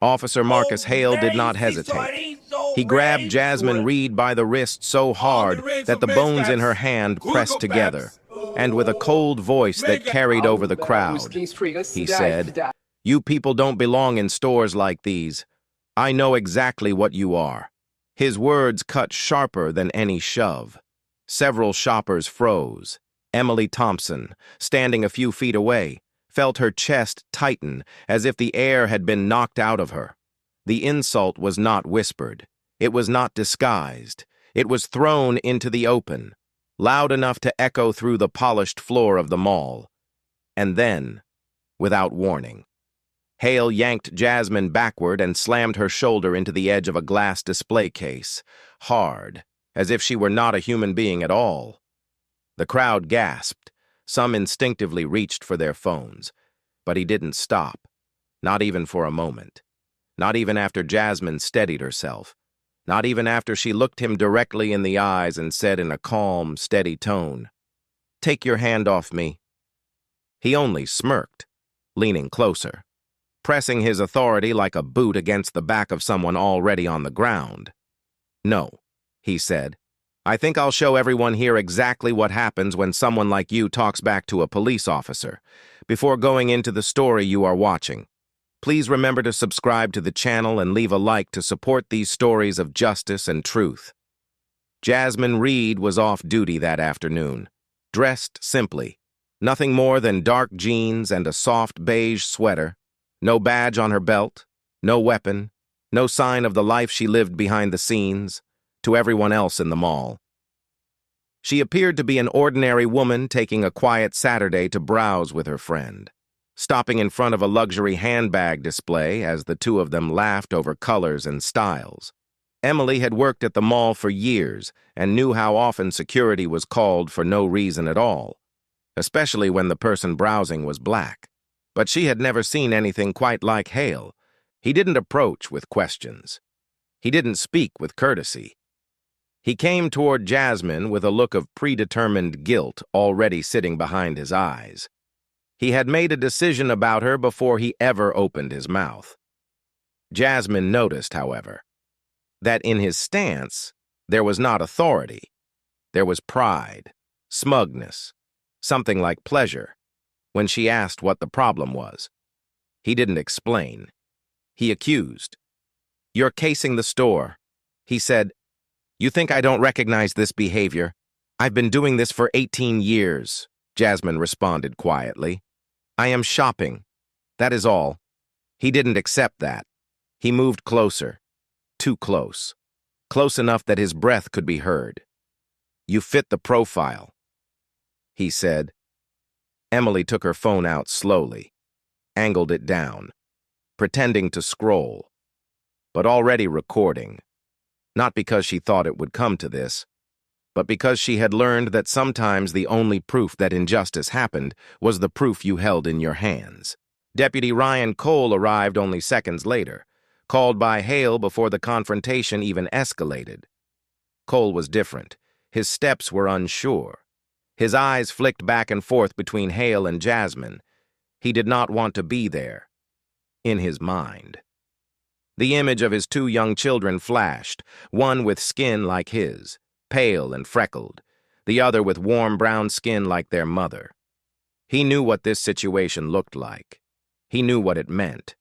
Officer Marcus Oh, Hale did not lazy, so it hesitate. ain't so He grabbed ready Jasmine to it. Reed by the wrist so All hard the reds that of the bones in her Mescaps, hand pressed together, Glucopaps, and with a cold voice that Mega. carried over the crowd, he said, "You people don't belong in stores like these. I know exactly what you are." His words cut sharper than any shove. Several shoppers froze. Emily Thompson, standing a few feet away, felt her chest tighten as if the air had been knocked out of her. The insult was not whispered. It was not disguised. It was thrown into the open, loud enough to echo through the polished floor of the mall. And then, without warning, Hale yanked Jasmine backward and slammed her shoulder into the edge of a glass display case, hard, as if she were not a human being at all. The crowd gasped. Some instinctively reached for their phones. But he didn't stop, not even for a moment. Not even after Jasmine steadied herself. Not even after she looked him directly in the eyes and said in a calm, steady tone, "Take your hand off me." He only smirked, leaning closer, pressing his authority like a boot against the back of someone already on the ground. "No," he said. "I think I'll show everyone here exactly what happens when someone like you talks back to a police officer. Before going into the story you are watching, please remember to subscribe to the channel and leave a like to support these stories of justice and truth." Jasmine Reed was off duty that afternoon, dressed simply, nothing more than dark jeans and a soft beige sweater, no badge on her belt, no weapon, no sign of the life she lived behind the scenes, to everyone else in the mall. She appeared to be an ordinary woman taking a quiet Saturday to browse with her friend, stopping in front of a luxury handbag display as the two of them laughed over colors and styles. Emily had worked at the mall for years and knew how often security was called for no reason at all, especially when the person browsing was black. But she had never seen anything quite like Hale. He didn't approach with questions. He didn't speak with courtesy. He came toward Jasmine with a look of predetermined guilt already sitting behind his eyes. He had made a decision about her before he ever opened his mouth. Jasmine noticed, however, that in his stance there was not authority. There was pride, smugness, something like pleasure, when she asked what the problem was. He didn't explain. He accused. "You're casing the store," he said. "You think I don't recognize this behavior? I've been doing this for 18 years, Jasmine responded quietly. "I am shopping. That is all." He didn't accept that. He moved closer. Too close. Close enough that his breath could be heard. "You fit the profile," he said. Emily took her phone out slowly, angled it down, pretending to scroll, but already recording. Not because she thought it would come to this, but because she had learned that sometimes the only proof that injustice happened was the proof you held in your hands. Deputy Ryan Cole arrived only seconds later, called by Hale before the confrontation even escalated. Cole was different. His steps were unsure. His eyes flicked back and forth between Hale and Jasmine. He did not want to be there. In his mind. The image of his two young children flashed, one with skin like his, pale and freckled, the other with warm brown skin like their mother. He knew what this situation looked like. He knew what it meant.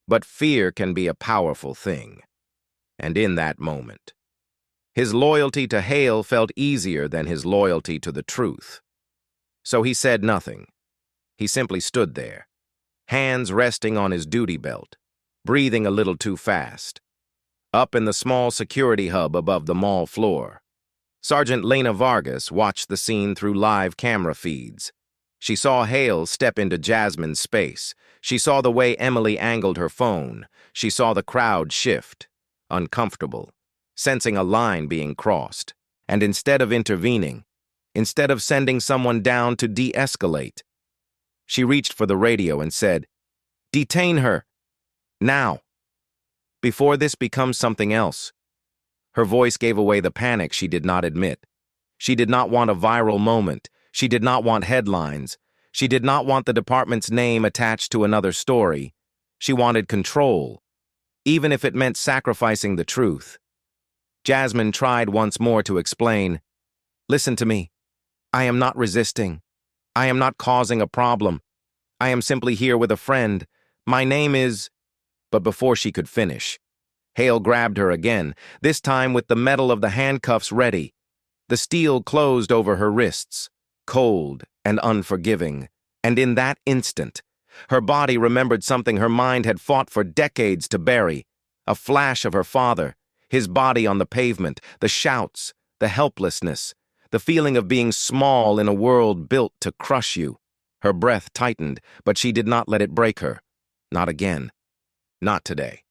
But fear can be a powerful thing. And in that moment, his loyalty to Hale felt easier than his loyalty to the truth. So he said nothing. He simply stood there, hands resting on his duty belt, breathing a little too fast. Up in the small security hub above the mall floor, Sergeant Lena Vargas watched the scene through live camera feeds. She saw Hale step into Jasmine's space. She saw the way Emily angled her phone. She saw the crowd shift, uncomfortable, sensing a line being crossed. And instead of intervening, instead of sending someone down to de-escalate, she reached for the radio and said, "Detain her! Now! Before this becomes something else." Her voice gave away the panic she did not admit. She did not want a viral moment. She did not want headlines. She did not want the department's name attached to another story. She wanted control. even if it meant sacrificing the truth. Jasmine tried once more to explain. Listen to me. I am not resisting. I am not causing a problem. I am simply here with a friend. My name is... But before she could finish, Hale grabbed her again, this time with the metal of the handcuffs ready. The steel closed over her wrists, cold and unforgiving, and in that instant, her body remembered something her mind had fought for decades to bury, a flash of her father, his body on the pavement, the shouts, the helplessness, the feeling of being small in a world built to crush you. Her breath tightened, but she did not let it break her. Not again. Not today.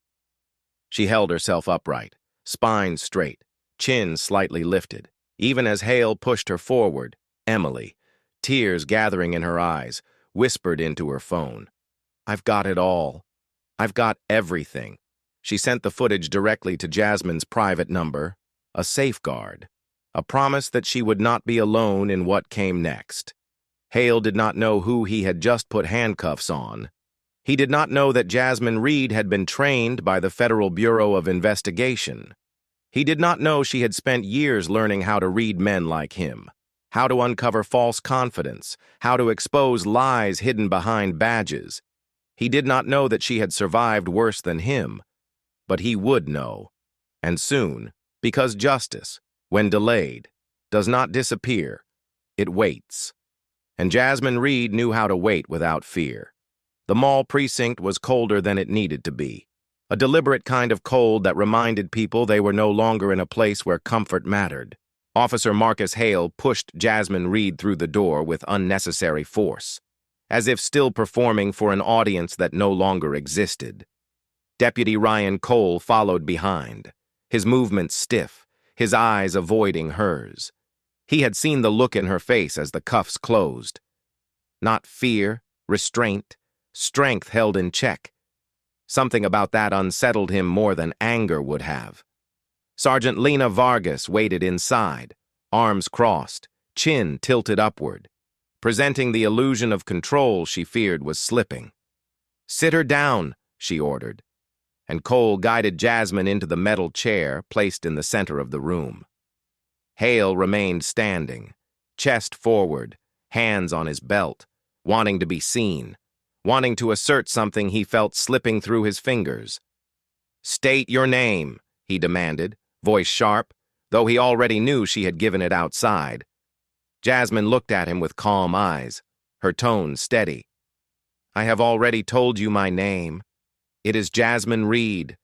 She held herself upright, spine straight, chin slightly lifted. Even as Hale pushed her forward, Emily, tears gathering in her eyes, whispered into her phone. I've got it all. I've got everything. She sent the footage directly to Jasmine's private number, a safeguard, a promise that she would not be alone in what came next. Hale did not know who he had just put handcuffs on. He did not know that Jasmine Reed had been trained by the Federal Bureau of Investigation. He did not know she had spent years learning how to read men like him, how to uncover false confidence, how to expose lies hidden behind badges. He did not know that she had survived worse than him, but he would know, and soon, because justice, when delayed, does not disappear, it waits. And Jasmine Reed knew how to wait without fear. The mall precinct was colder than it needed to be, a deliberate kind of cold that reminded people they were no longer in a place where comfort mattered. Officer Marcus Hale pushed Jasmine Reed through the door with unnecessary force, as if still performing for an audience that no longer existed. Deputy Ryan Cole followed behind, his movements stiff, his eyes avoiding hers. He had seen the look in her face as the cuffs closed. Not fear, restraint, strength held in check. Something about that unsettled him more than anger would have. Sergeant Lena Vargas waited inside, arms crossed, chin tilted upward, presenting the illusion of control she feared was slipping. Sit her down, she ordered, and Cole guided Jasmine into the metal chair placed in the center of the room. Hale remained standing, chest forward, hands on his belt, wanting to be seen, wanting to assert something he felt slipping through his fingers. State your name, he demanded, voice sharp, though he already knew she had given it outside. Jasmine looked at him with calm eyes, her tone steady. I have already told you my name. It is Jasmine Reed.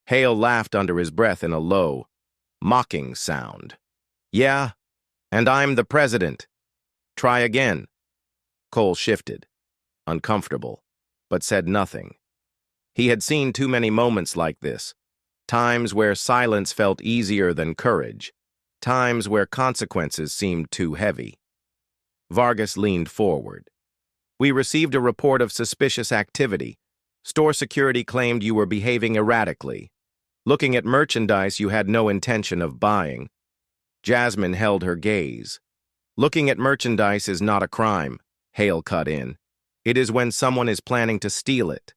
Hale laughed under his breath in a low, mocking sound. Yeah, and I'm the president. Try again. Cole shifted, uncomfortable, but said nothing. He had seen too many moments like this, times where silence felt easier than courage, times where consequences seemed too heavy. Vargas leaned forward. We received a report of suspicious activity. Store security claimed you were behaving erratically, looking at merchandise you had no intention of buying. Jasmine held her gaze. Looking at merchandise is not a crime, Hale cut in. It is when someone is planning to steal it.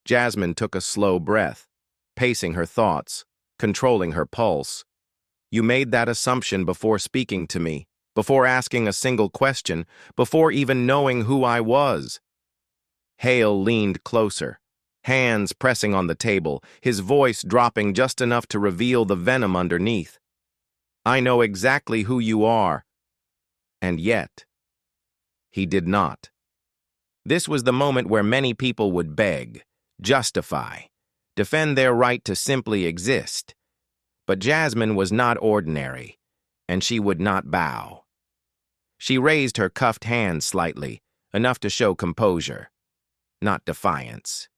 Jasmine took a slow breath, pacing her thoughts, controlling her pulse. You made that assumption before speaking to me, before asking a single question, before even knowing who I was. Hale leaned closer, hands pressing on the table, his voice dropping just enough to reveal the venom underneath. I know exactly who you are. And yet, he did not. This was the moment where many people would beg, justify, defend their right to simply exist. But Jasmine was not ordinary, and she would not bow. She raised her cuffed hand slightly, enough to show composure, not defiance.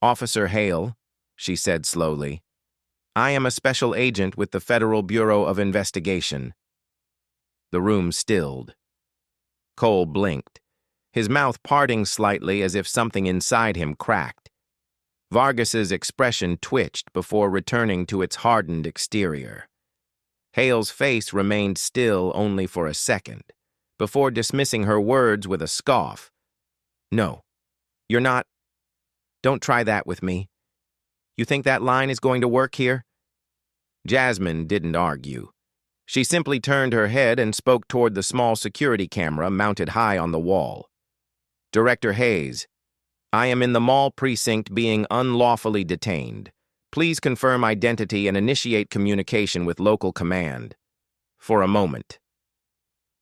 Officer Hale, she said slowly, I am a special agent with the Federal Bureau of Investigation. The room stilled. Cole blinked, his mouth parting slightly as if something inside him cracked. Vargas's expression twitched before returning to its hardened exterior. Hale's face remained still only for a second, before dismissing her words with a scoff. No, you're not. Don't try that with me. You think that line is going to work here? Jasmine didn't argue. She simply turned her head and spoke toward the small security camera mounted high on the wall. Director Hayes, I am in the mall precinct being unlawfully detained. Please confirm identity and initiate communication with local command. For a moment.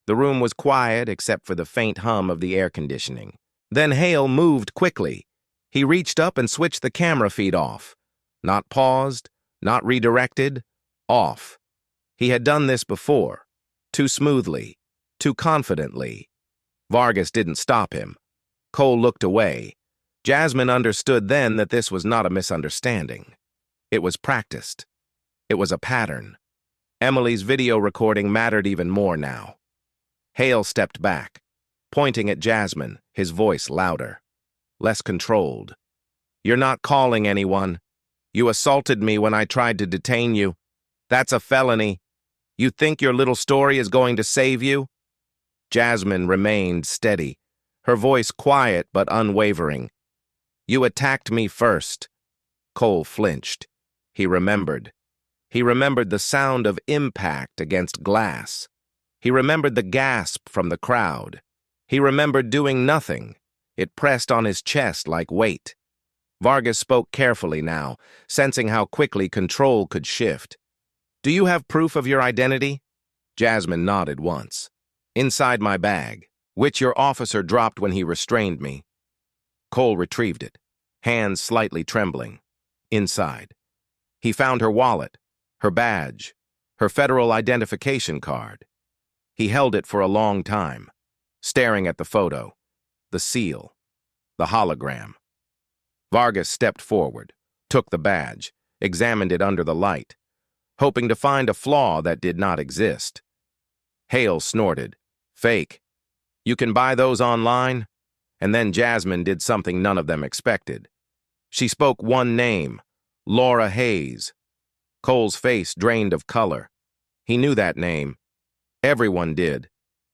The room was quiet except for the faint hum of the air conditioning. Then Hale moved quickly. He reached up and switched the camera feed off. Not paused, not redirected, off. He had done this before. Too smoothly, too confidently. Vargas didn't stop him. Cole looked away. Jasmine understood then that this was not a misunderstanding. It was practiced. It was a pattern. Emily's video recording mattered even more now. Hale stepped back, pointing at Jasmine, his voice louder, less controlled. You're not calling anyone. You assaulted me when I tried to detain you. That's a felony. You think your little story is going to save you? Jasmine remained steady, her voice quiet but unwavering. You attacked me first. Cole flinched. He remembered. He remembered the sound of impact against glass. He remembered the gasp from the crowd. He remembered doing nothing. It pressed on his chest like weight. Vargas spoke carefully now, sensing how quickly control could shift. Do you have proof of your identity? Jasmine nodded once. Inside my bag, which your officer dropped when he restrained me. Cole retrieved it, hands slightly trembling. Inside. He found her wallet, her badge, her federal identification card. He held it for a long time, staring at the photo, the seal, the hologram. Vargas stepped forward, took the badge, examined it under the light, hoping to find a flaw that did not exist. Hale snorted. Fake. You can buy those online? And then Jasmine did something none of them expected. She spoke one name, Laura Hayes. Cole's face drained of color. He knew that name. Everyone did.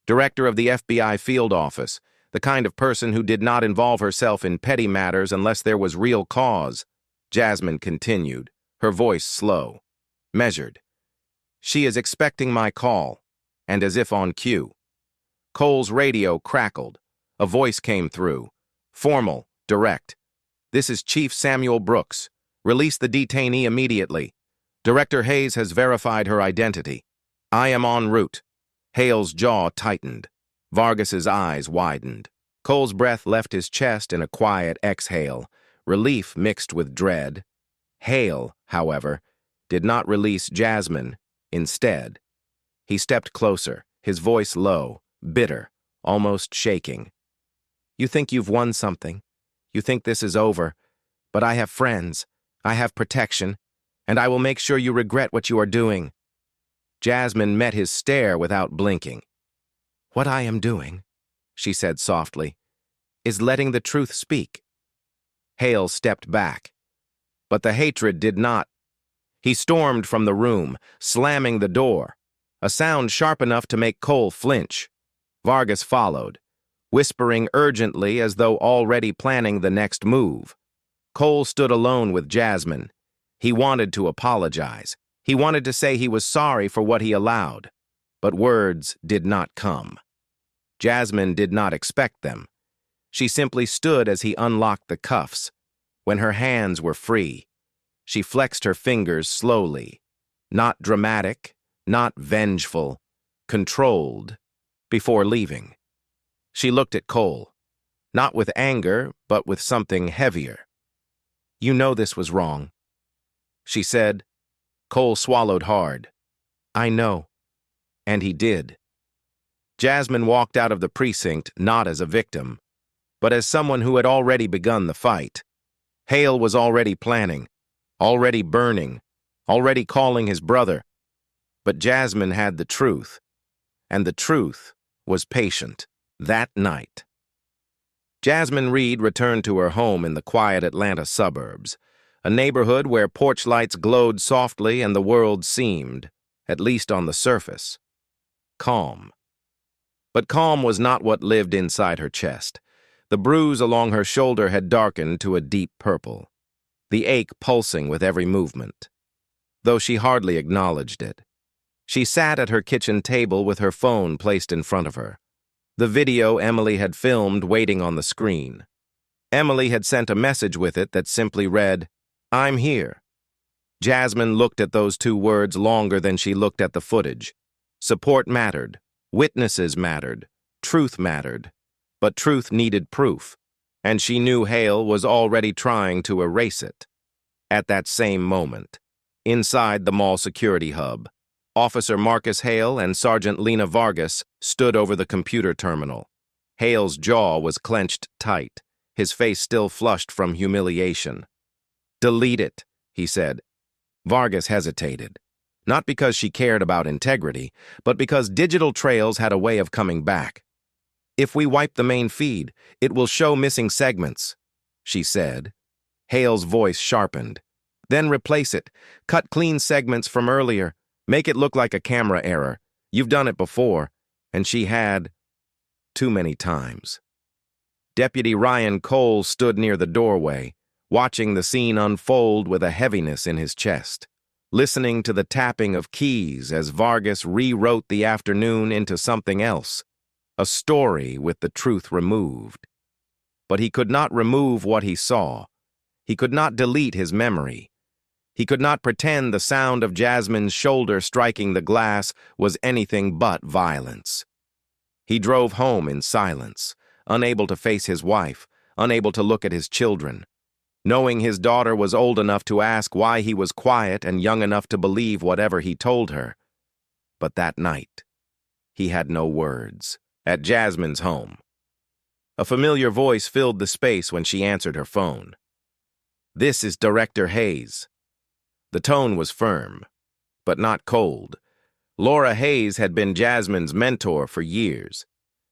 Director of the FBI field office, the kind of person who did not involve herself in petty matters unless there was real cause. Jasmine continued, her voice slow, measured. She is expecting my call, and as if on cue. Cole's radio crackled. A voice came through. Formal, direct. This is Chief Samuel Brooks. Release the detainee immediately. Director Hayes has verified her identity. I am en route. Hale's jaw tightened. Vargas's eyes widened. Cole's breath left his chest in a quiet exhale, relief mixed with dread. Hale, however, did not release Jasmine. Instead, he stepped closer, his voice low, bitter, almost shaking. You think you've won something. You think this is over. But I have friends. I have protection. And I will make sure you regret what you are doing. Jasmine met his stare without blinking. What I am doing, she said softly, is letting the truth speak. Hale stepped back. But the hatred did not. He stormed from the room, slamming the door, a sound sharp enough to make Cole flinch. Vargas followed, whispering urgently as though already planning the next move. Cole stood alone with Jasmine. He wanted to apologize. He wanted to say he was sorry for what he allowed. But words did not come. Jasmine did not expect them. She simply stood as he unlocked the cuffs. When her hands were free, she flexed her fingers slowly, not dramatic, not vengeful, controlled, before leaving. She looked at Cole, not with anger, but with something heavier. You know this was wrong, she said. Cole swallowed hard. I know. And he did. Jasmine walked out of the precinct not as a victim, but as someone who had already begun the fight. Hale was already planning, already burning, already calling his brother. But Jasmine had the truth, and the truth was patient. That night, Jasmine Reed returned to her home in the quiet Atlanta suburbs, a neighborhood where porch lights glowed softly and the world seemed, at least on the surface, calm. But calm was not what lived inside her chest. The bruise along her shoulder had darkened to a deep purple. the ache pulsing with every movement, though she hardly acknowledged it. She sat at her kitchen table with her phone placed in front of her, the video Emily had filmed waiting on the screen. Emily had sent a message with it that simply read, "I'm here." Jasmine looked at those two words longer than she looked at the footage. Support mattered, witnesses mattered, truth mattered, but truth needed proof, and she knew Hale was already trying to erase it. At that same moment, inside the mall security hub, Officer Marcus Hale and Sergeant Lena Vargas stood over the computer terminal. Hale's jaw was clenched tight, his face still flushed from humiliation. "Delete it," he said. Vargas hesitated, not because she cared about integrity, but because digital trails had a way of coming back. "If we wipe the main feed, it will show missing segments," she said. Hale's voice sharpened. "Then replace it. Cut clean segments from earlier. Make it look like a camera error. You've done it before." And she had. Too many times. Deputy Ryan Cole stood near the doorway, watching the scene unfold with a heaviness in his chest, listening to the tapping of keys as Vargas rewrote the afternoon into something else, a story with the truth removed. But he could not remove what he saw. He could not delete his memory. He could not pretend the sound of Jasmine's shoulder striking the glass was anything but violence. He drove home in silence, unable to face his wife, unable to look at his children, knowing his daughter was old enough to ask why he was quiet and young enough to believe whatever he told her. But that night, he had no words. At Jasmine's home, a familiar voice filled the space when she answered her phone. "This is Director Hayes." The tone was firm, but not cold. Laura Hayes had been Jasmine's mentor for years,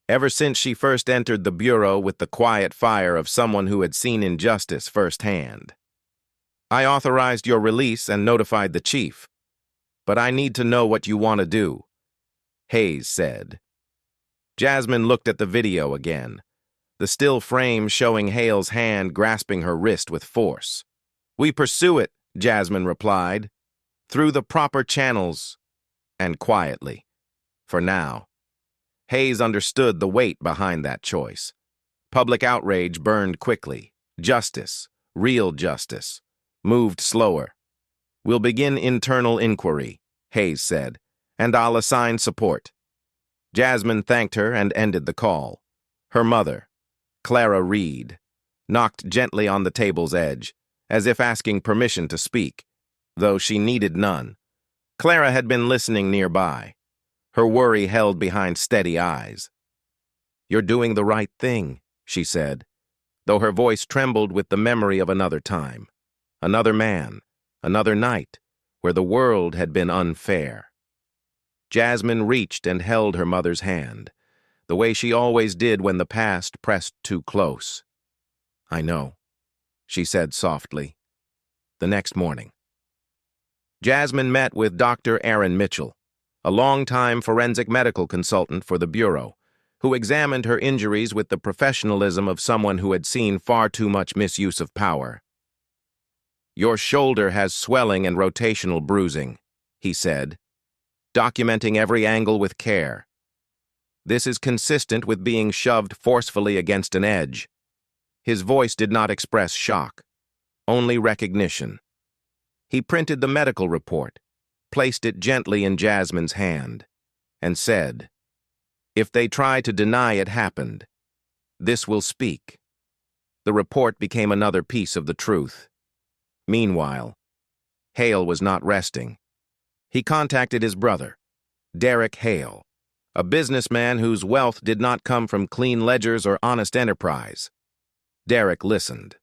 ever since she first entered the bureau with the quiet fire of someone who had seen injustice firsthand. "I authorized your release and notified the chief, but I need to know what you want to do," Hayes said. Jasmine looked at the video again, the still frame showing Hale's hand grasping her wrist with force. "We pursue it," Jasmine replied, "through the proper channels," and quietly, for now. Hayes understood the weight behind that choice. Public outrage burned quickly. Justice, real justice, moved slower. "We'll begin internal inquiry," Hayes said, "and I'll assign support." Jasmine thanked her and ended the call. Her mother, Clara Reed, knocked gently on the table's edge, as if asking permission to speak, though she needed none. Clara had been listening nearby, her worry held behind steady eyes. "You're doing the right thing," she said, though her voice trembled with the memory of another time, another man, another night, where the world had been unfair. Jasmine reached and held her mother's hand, the way she always did when the past pressed too close. "I know," she said softly. The next morning, Jasmine met with Dr. Aaron Mitchell, a longtime forensic medical consultant for the Bureau, who examined her injuries with the professionalism of someone who had seen far too much misuse of power. "Your shoulder has swelling and rotational bruising," he said, documenting every angle with care. "This is consistent with being shoved forcefully against an edge." His voice did not express shock, only recognition. He printed the medical report, placed it gently in Jasmine's hand, and said, "If they try to deny it happened, this will speak." The report became another piece of the truth. Meanwhile, Hale was not resting. He contacted his brother, Derek Hale, a businessman whose wealth did not come from clean ledgers or honest enterprise. Derek listened,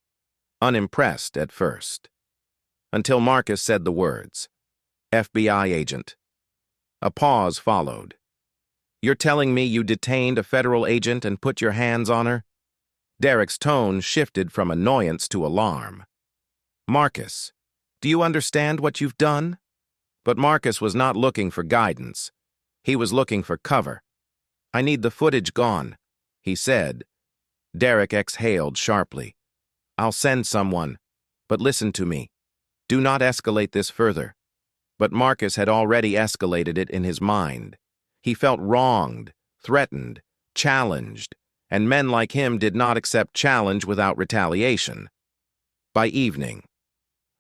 unimpressed at first, until Marcus said the words, "FBI agent." A pause followed. "You're telling me you detained a federal agent and put your hands on her?" Derek's tone shifted from annoyance to alarm. "Marcus, do you understand what you've done?" But Marcus was not looking for guidance. He was looking for cover. "I need the footage gone," he said. Derek exhaled sharply. "I'll send someone." But listen to me. Do not escalate this further. But Marcus had already escalated it in his mind. He felt wronged, threatened, challenged, and men like him did not accept challenge without retaliation. By evening,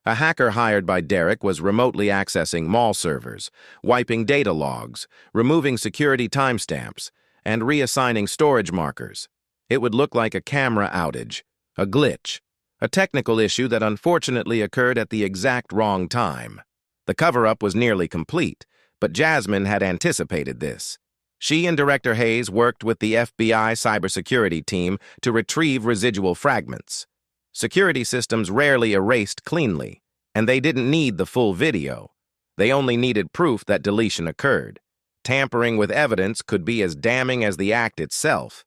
a hacker hired by Derek was remotely accessing mall servers, wiping data logs, removing security timestamps, and reassigning storage markers. It would look like a camera outage, a glitch, a technical issue that unfortunately occurred at the exact wrong time. The cover-up was nearly complete, but Jasmine had anticipated this. She and Director Hayes worked with the FBI cybersecurity team to retrieve residual fragments. Security systems rarely erased cleanly, and they didn't need the full video. They only needed proof that deletion occurred. Tampering with evidence could be as damning as the act itself.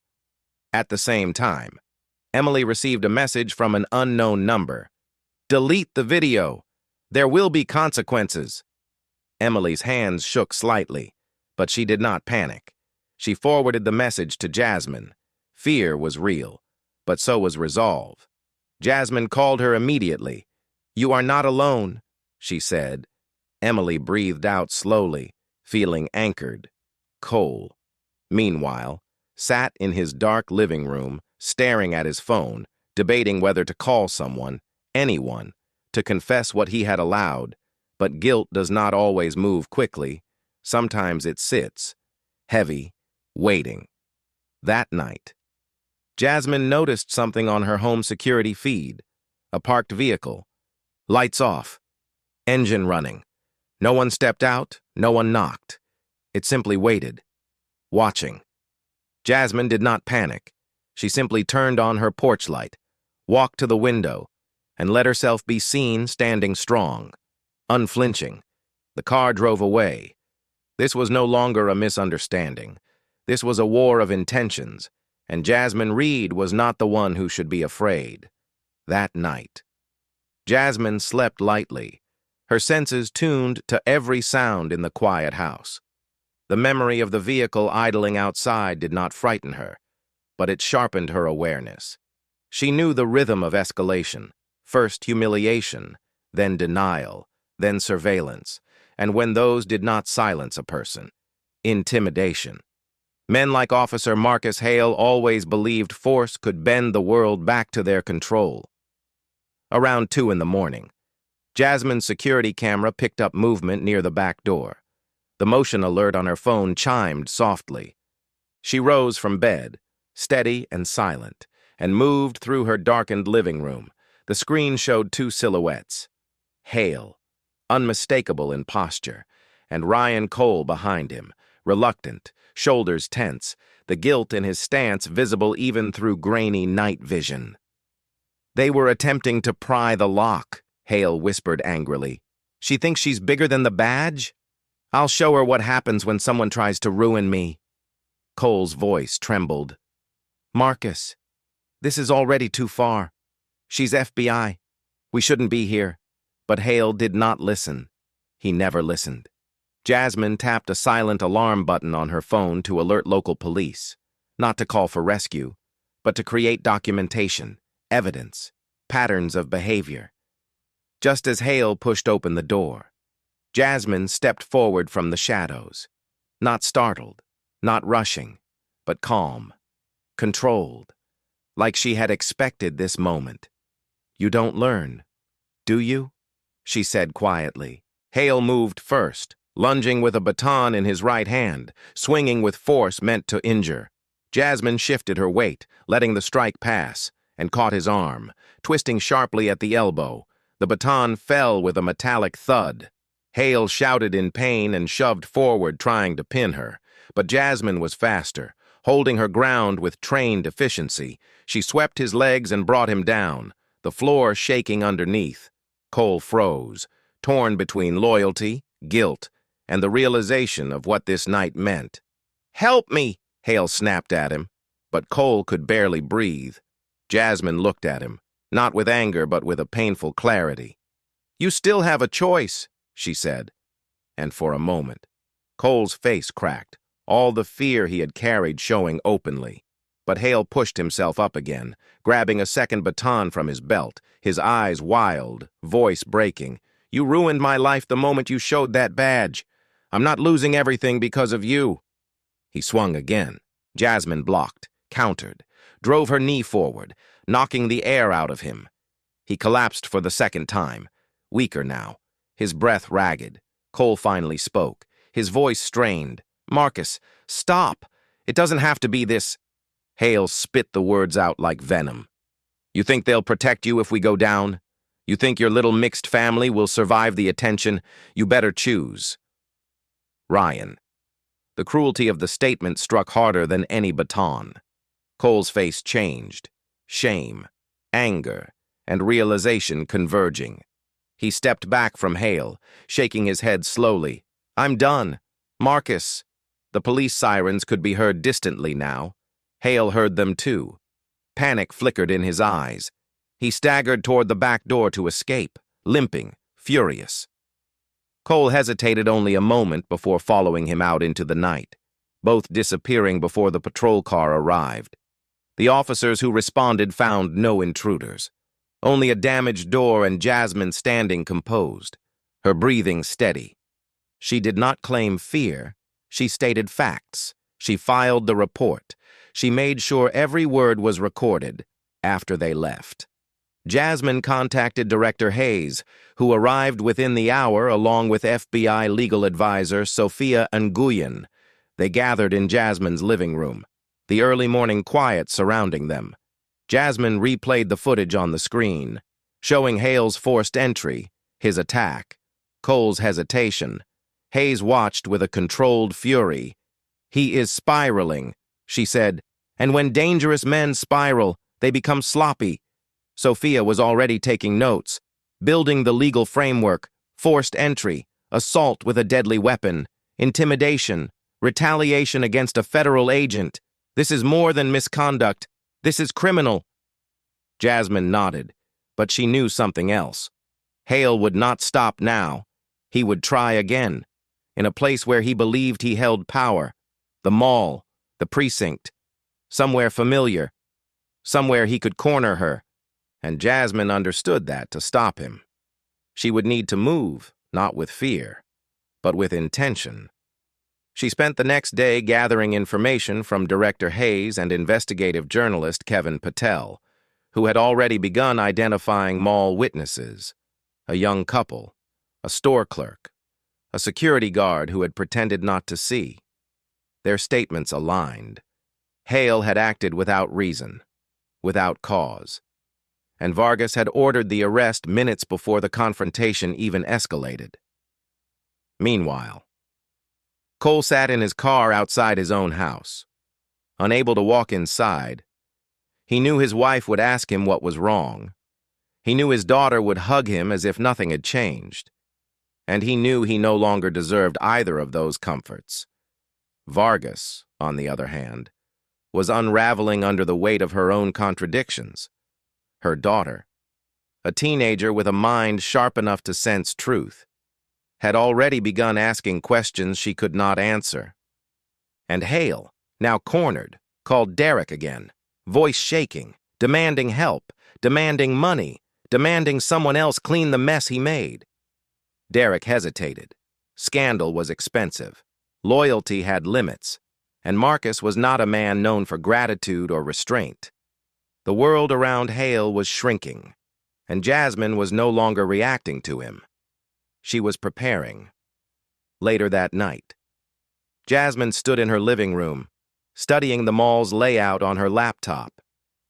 At the same time, Emily received a message from an unknown number. "Delete the video. There will be consequences." Emily's hands shook slightly, but she did not panic. She forwarded the message to Jasmine. Fear was real, but so was resolve. Jasmine called her immediately. "You are not alone," she said. Emily breathed out slowly, feeling anchored. Cole, meanwhile, sat in his dark living room, staring at his phone, debating whether to call someone, anyone, to confess what he had allowed. But guilt does not always move quickly. Sometimes it sits, heavy, waiting. That night, Jasmine noticed something on her home security feed. A parked vehicle. Lights off. Engine running. No one stepped out, no one knocked. It simply waited, watching. Jasmine did not panic. She simply turned on her porch light, walked to the window, and let herself be seen standing strong, unflinching. The car drove away. This was no longer a misunderstanding. This was a war of intentions, and Jasmine Reed was not the one who should be afraid. That night, Jasmine slept lightly, her senses tuned to every sound in the quiet house. The memory of the vehicle idling outside did not frighten her, but it sharpened her awareness. She knew the rhythm of escalation, first humiliation, then denial, then surveillance, and when those did not silence a person, intimidation. Men like Officer Marcus Hale always believed force could bend the world back to their control. Around 2 a.m, Jasmine's security camera picked up movement near the back door. The motion alert on her phone chimed softly. She rose from bed, steady and silent, and moved through her darkened living room. The screen showed 2 silhouettes. Hale, unmistakable in posture, and Ryan Cole behind him, reluctant, shoulders tense, the guilt in his stance visible even through grainy night vision. "They were attempting to pry the lock," Hale whispered angrily. "She thinks she's bigger than the badge? I'll show her what happens when someone tries to ruin me." Cole's voice trembled. "Marcus, this is already too far. She's FBI. We shouldn't be here." But Hale did not listen. He never listened. Jasmine tapped a silent alarm button on her phone to alert local police, not to call for rescue, but to create documentation, evidence, patterns of behavior. Just as Hale pushed open the door, Jasmine stepped forward from the shadows, not startled, not rushing, but calm, controlled, like she had expected this moment. "You don't learn, do you?" she said quietly. Hale moved first, lunging with a baton in his right hand, swinging with force meant to injure. Jasmine shifted her weight, letting the strike pass, and caught his arm, twisting sharply at the elbow. The baton fell with a metallic thud. Hale shouted in pain and shoved forward, trying to pin her. But Jasmine was faster, holding her ground with trained efficiency. She swept his legs and brought him down, the floor shaking underneath. Cole froze, torn between loyalty, guilt, and the realization of what this night meant. "Help me!" Hale snapped at him, but Cole could barely breathe. Jasmine looked at him, not with anger but with a painful clarity. "You still have a choice," she said. And for a moment, Cole's face cracked, all the fear he had carried showing openly. but Hale pushed himself up again, grabbing a second baton from his belt, his eyes wild, voice breaking. "You ruined my life the moment you showed that badge. I'm not losing everything because of you." He swung again. Jasmine blocked, countered, drove her knee forward, knocking the air out of him. He collapsed for the second time, weaker now, his breath ragged. Cole finally spoke, his voice strained. "Marcus, stop! It doesn't have to be this." Hale spit the words out like venom. "You think they'll protect you if we go down? You think your little mixed family will survive the attention? You better choose." Ryan. The cruelty of the statement struck harder than any baton. Cole's face changed, shame, anger, and realization converging. He stepped back from Hale, shaking his head slowly. "I'm done. Marcus." The police sirens could be heard distantly now. Hale heard them too. Panic flickered in his eyes. He staggered toward the back door to escape, limping, furious. Cole hesitated only a moment before following him out into the night, both disappearing before the patrol car arrived. The officers who responded found no intruders, only a damaged door and Jasmine standing composed, her breathing steady. She did not claim fear. She stated facts. She filed the report. She made sure every word was recorded after they left. Jasmine contacted Director Hayes, who arrived within the hour along with FBI legal advisor Sophia Nguyen. They gathered in Jasmine's living room, the early morning quiet surrounding them. Jasmine replayed the footage on the screen, showing Hale's forced entry, his attack, Cole's hesitation. Hayes watched with a controlled fury. "He is spiraling," she said, "and when dangerous men spiral, they become sloppy." Sophia was already taking notes, building the legal framework, forced entry, assault with a deadly weapon, intimidation, retaliation against a federal agent. This is more than misconduct. This is criminal. Jasmine nodded, but she knew something else. Hale would not stop now. He would try again, in a place where he believed he held power. The mall, the precinct, somewhere familiar, somewhere he could corner her. And Jasmine understood that to stop him. She would need to move, not with fear, but with intention. She spent the next day gathering information from Director Hayes and investigative journalist Kevin Patel, who had already begun identifying mall witnesses, a young couple, a store clerk, a security guard who had pretended not to see. Their statements aligned. Hale had acted without reason, without cause, and Vargas had ordered the arrest minutes before the confrontation even escalated. Meanwhile, Cole sat in his car outside his own house. Unable to walk inside, he knew his wife would ask him what was wrong. He knew his daughter would hug him as if nothing had changed. And he knew he no longer deserved either of those comforts. Vargas, on the other hand, was unraveling under the weight of her own contradictions. Her daughter, a teenager with a mind sharp enough to sense truth, had already begun asking questions she could not answer. And Hale, now cornered, called Derek again, voice shaking, demanding help, demanding money, demanding someone else clean the mess he made. Derek hesitated. Scandal was expensive. Loyalty had limits, and Marcus was not a man known for gratitude or restraint. The world around Hale was shrinking, and Jasmine was no longer reacting to him. She was preparing. Later that night, Jasmine stood in her living room, studying the mall's layout on her laptop.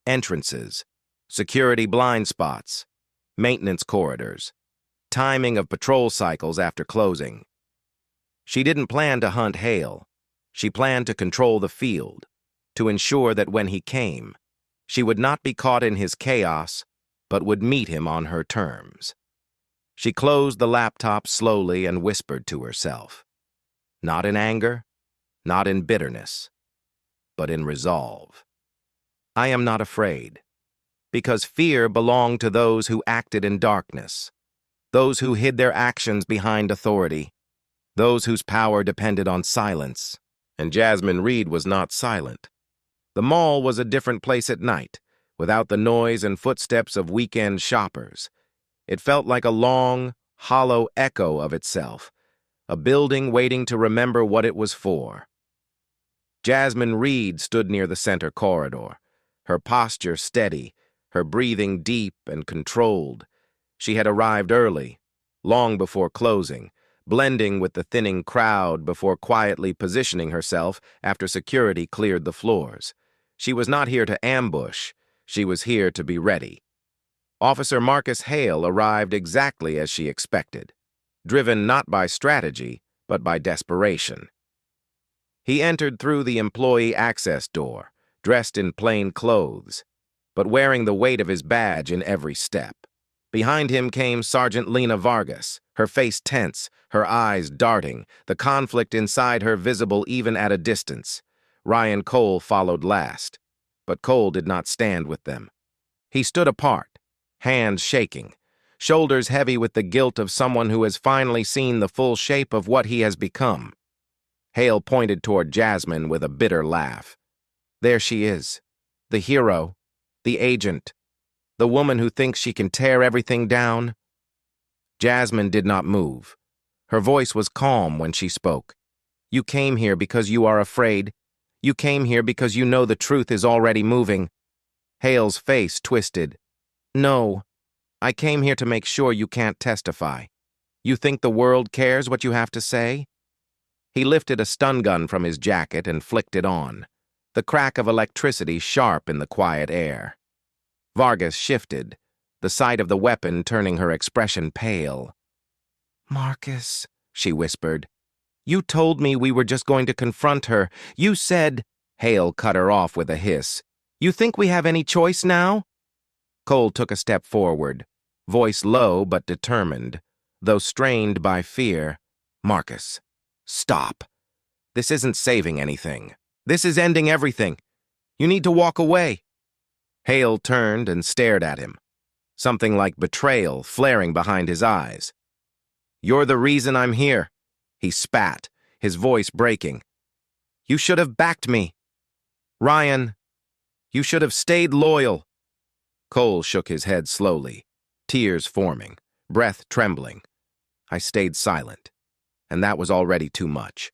Entrances, security blind spots, maintenance corridors, timing of patrol cycles after closing. She didn't plan to hunt Hale. She planned to control the field, to ensure that when he came, she would not be caught in his chaos, but would meet him on her terms. She closed the laptop slowly and whispered to herself, not in anger, not in bitterness, but in resolve. I am not afraid, because fear belonged to those who acted in darkness, those who hid their actions behind authority, those whose power depended on silence. And Jasmine Reed was not silent. The mall was a different place at night, without the noise and footsteps of weekend shoppers. It felt like a long, hollow echo of itself, a building waiting to remember what it was for. Jasmine Reed stood near the center corridor, her posture steady, her breathing deep and controlled. She had arrived early, long before closing, blending with the thinning crowd before quietly positioning herself after security cleared the floors. She was not here to ambush, she was here to be ready. Officer Marcus Hale arrived exactly as she expected, driven not by strategy, but by desperation. He entered through the employee access door, dressed in plain clothes, but wearing the weight of his badge in every step. Behind him came Sergeant Lena Vargas, her face tense, her eyes darting, the conflict inside her visible even at a distance. Ryan Cole followed last, but Cole did not stand with them. He stood apart, hands shaking, shoulders heavy with the guilt of someone who has finally seen the full shape of what he has become. Hale pointed toward Jasmine with a bitter laugh. There she is, the hero, the agent, the woman who thinks she can tear everything down. Jasmine did not move. Her voice was calm when she spoke. You came here because you are afraid. You came here because you know the truth is already moving. Hale's face twisted. No, I came here to make sure you can't testify. You think the world cares what you have to say? He lifted a stun gun from his jacket and flicked it on, the crack of electricity sharp in the quiet air. Vargas shifted, the sight of the weapon turning her expression pale. Marcus, she whispered, you told me we were just going to confront her. You said— Hale cut her off with a hiss. You think we have any choice now? Cole took a step forward, voice low but determined, though strained by fear. Marcus, stop. This isn't saving anything. This is ending everything. You need to walk away. Hale turned and stared at him, something like betrayal flaring behind his eyes. You're the reason I'm here, he spat, his voice breaking. You should have backed me. Ryan, you should have stayed loyal. Cole shook his head slowly, tears forming, breath trembling. I stayed silent, and that was already too much.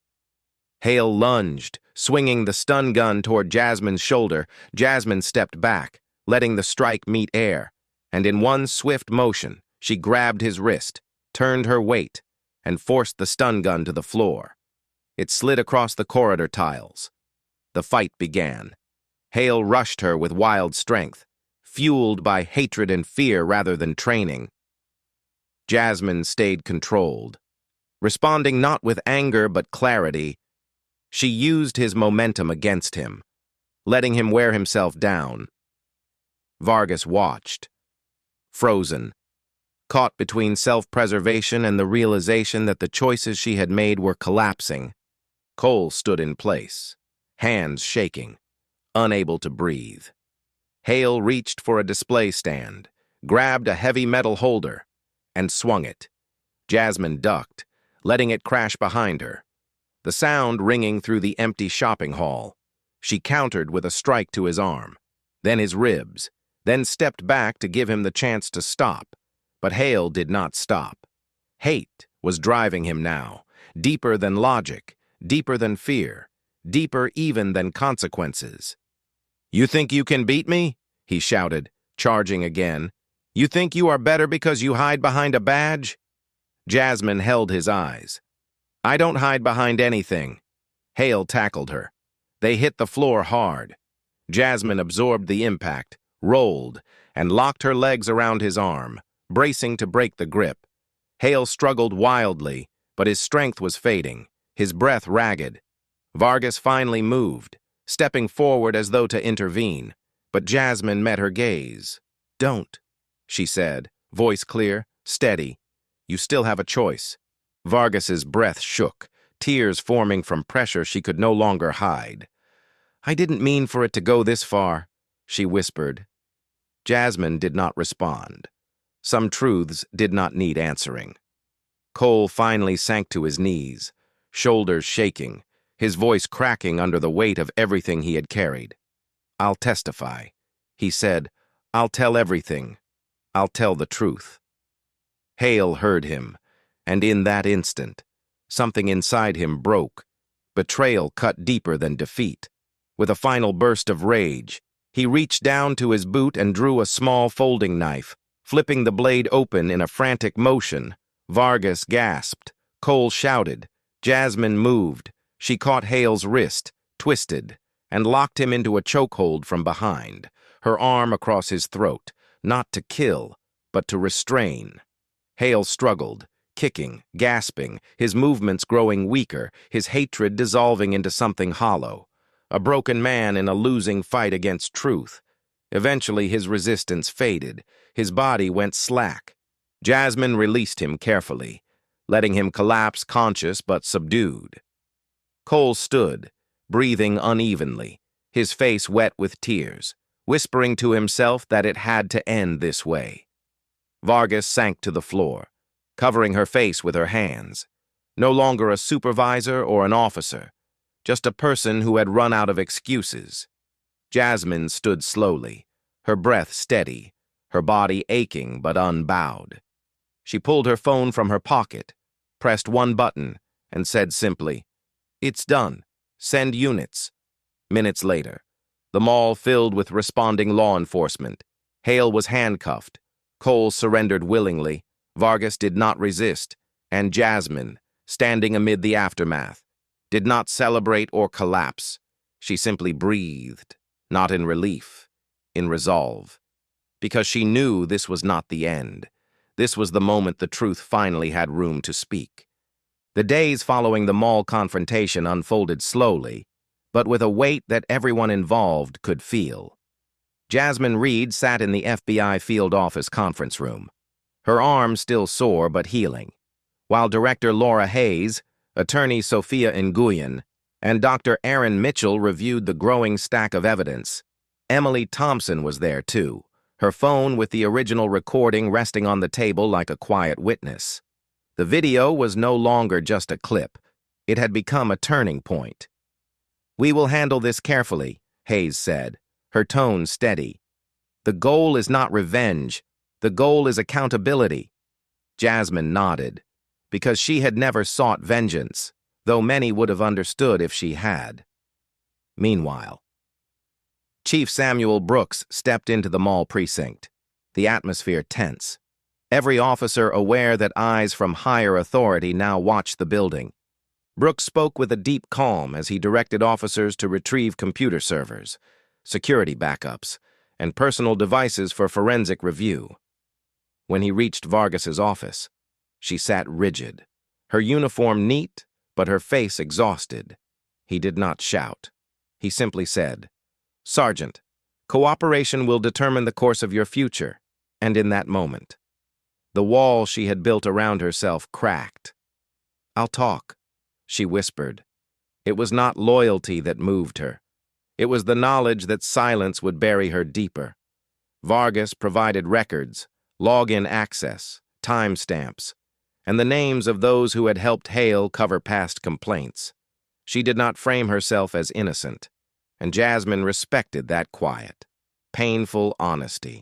Hale lunged, swinging the stun gun toward Jasmine's shoulder. Jasmine stepped back, letting the strike meet air, and in one swift motion, she grabbed his wrist, turned her weight, and forced the stun gun to the floor. It slid across the corridor tiles. The fight began. Hale rushed her with wild strength, fueled by hatred and fear rather than training. Jasmine stayed controlled, responding not with anger but clarity. She used his momentum against him, letting him wear himself down. Vargas watched, frozen, caught between self-preservation and the realization that the choices she had made were collapsing. Cole stood in place, hands shaking, unable to breathe. Hale reached for a display stand, grabbed a heavy metal holder, and swung it. Jasmine ducked, letting it crash behind her, the sound ringing through the empty shopping hall. She countered with a strike to his arm, then his ribs, then stepped back to give him the chance to stop. But Hale did not stop. Hate was driving him now, deeper than logic, deeper than fear, deeper even than consequences. You think you can beat me? He shouted, charging again. You think you are better because you hide behind a badge? Jasmine held his eyes. I don't hide behind anything. Hale tackled her. They hit the floor hard. Jasmine absorbed the impact, rolled, and locked her legs around his arm, bracing to break the grip. Hale struggled wildly, but his strength was fading, his breath ragged. Vargas finally moved, stepping forward as though to intervene, but Jasmine met her gaze. Don't, she said, voice clear, steady. You still have a choice. Vargas's breath shook, tears forming from pressure she could no longer hide. I didn't mean for it to go this far, she whispered. Jasmine did not respond. Some truths did not need answering. Cole finally sank to his knees, shoulders shaking, his voice cracking under the weight of everything he had carried. "I'll testify." He said, "I'll tell everything. I'll tell the truth." Hale heard him, and in that instant, something inside him broke. Betrayal cut deeper than defeat. With a final burst of rage, he reached down to his boot and drew a small folding knife, flipping the blade open in a frantic motion. Vargas gasped. Cole shouted. Jasmine moved. She caught Hale's wrist, twisted, and locked him into a chokehold from behind, her arm across his throat, not to kill, but to restrain. Hale struggled, kicking, gasping, his movements growing weaker, his hatred dissolving into something hollow. A broken man in a losing fight against truth. Eventually his resistance faded, his body went slack. Jasmine released him carefully, letting him collapse conscious but subdued. Cole stood, breathing unevenly, his face wet with tears, whispering to himself that it had to end this way. Vargas sank to the floor, covering her face with her hands. No longer a supervisor or an officer, just a person who had run out of excuses. Jasmine stood slowly, her breath steady, her body aching but unbowed. She pulled her phone from her pocket, pressed one button, and said simply, "It's done. Send units." Minutes later, the mall filled with responding law enforcement. Hale was handcuffed. Cole surrendered willingly. Vargas did not resist. And Jasmine, standing amid the aftermath, did not celebrate or collapse. She simply breathed, not in relief, in resolve. Because she knew this was not the end. This was the moment the truth finally had room to speak. The days following the mall confrontation unfolded slowly, but with a weight that everyone involved could feel. Jasmine Reed sat in the FBI field office conference room, her arm still sore but healing, while Director Laura Hayes, Attorney Sophia Nguyen, and Dr. Aaron Mitchell reviewed the growing stack of evidence. Emily Thompson was there too, her phone with the original recording resting on the table like a quiet witness. The video was no longer just a clip. It had become a turning point. "We will handle this carefully," Hayes said, her tone steady. "The goal is not revenge. The goal is accountability." Jasmine nodded, because she had never sought vengeance, though many would have understood if she had. Meanwhile, Chief Samuel Brooks stepped into the mall precinct, the atmosphere tense. Every officer aware that eyes from higher authority now watched the building. Brooks spoke with a deep calm as he directed officers to retrieve computer servers, security backups, and personal devices for forensic review. When he reached Vargas's office, she sat rigid, her uniform neat, but her face exhausted. He did not shout. He simply said, "Sergeant, cooperation will determine the course of your future." And in that moment, the wall she had built around herself cracked. "I'll talk," she whispered. It was not loyalty that moved her. It was the knowledge that silence would bury her deeper. Vargas provided records, login access, timestamps, and the names of those who had helped Hale cover past complaints. She did not frame herself as innocent, and Jasmine respected that quiet, painful honesty.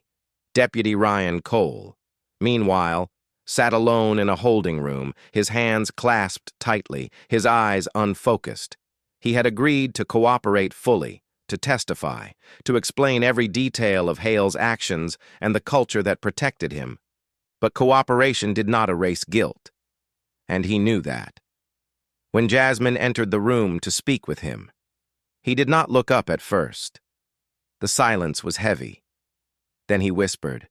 Deputy Ryan Cole, meanwhile, sat alone in a holding room, his hands clasped tightly, his eyes unfocused. He had agreed to cooperate fully, to testify, to explain every detail of Hale's actions and the culture that protected him. But cooperation did not erase guilt, and he knew that. When Jasmine entered the room to speak with him, he did not look up at first. The silence was heavy. Then he whispered,